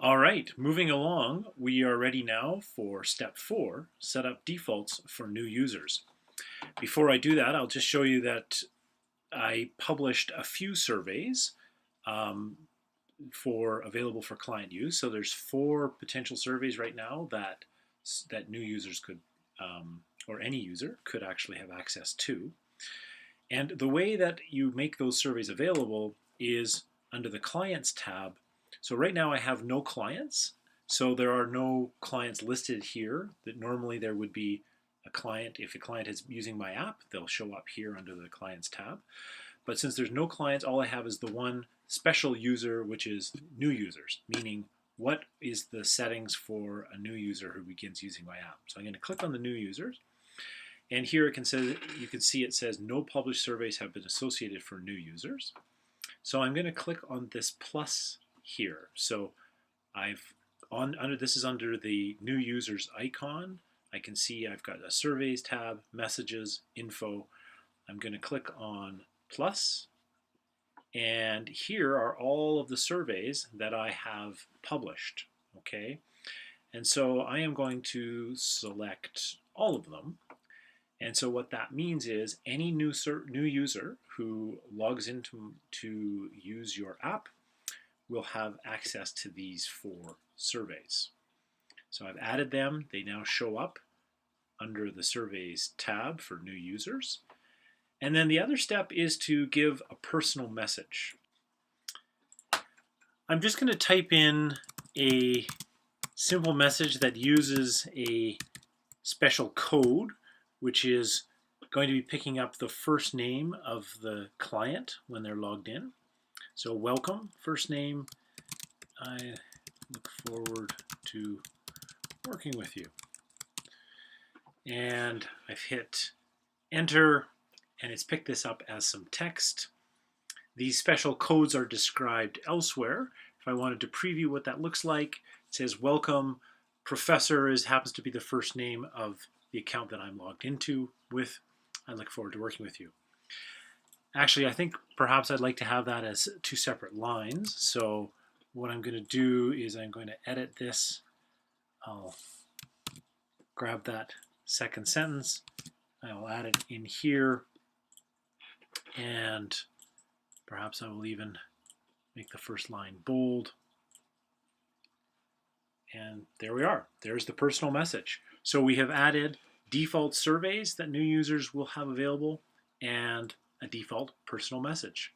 All right, moving along, we are ready now for step 4, set up defaults for new users. Before I do that, I'll just show you that I published a few surveys um, for available for client use. So there's 4 potential surveys right now that new users could, or any user could actually have access to. And the way that you make those surveys available is under the Clients tab. So right now I have no clients, so there are no clients listed here. That normally there would be a client. If a client is using my app, they'll show up here under the Clients tab. But since there's no clients, all I have is the one special user, which is new users, meaning what is the settings for a new user who begins using my app. So I'm going to click on the new users. And here you can see it says no published surveys have been associated for new users. So I'm going to click on this plus here. So this is under the new users icon. I can see I've got a surveys tab, messages, info. I'm going to click on plus, and here are all of the surveys that I have published. Okay, and so I am going to select all of them. And so what that means is any new user who logs in to use your app will have access to these 4 surveys. So I've added them. They now show up under the Surveys tab for new users. And then the other step is to give a personal message. I'm just going to type in a simple message that uses a special code, which is going to be picking up the first name of the client when they're logged in. So welcome, first name, I look forward to working with you. And I've hit enter, and it's picked this up as some text. These special codes are described elsewhere. If I wanted to preview what that looks like, it says welcome, professor happens to be the first name of the account that I'm logged into with. I look forward to working with you. Actually, I think perhaps I'd like to have that as 2 separate lines. So what I'm going to do is I'm going to edit this. I'll grab that second sentence. I'll add it in here. And perhaps I will even make the first line bold. And there we are. There's the personal message. So we have added default surveys that new users will have available and a default personal message.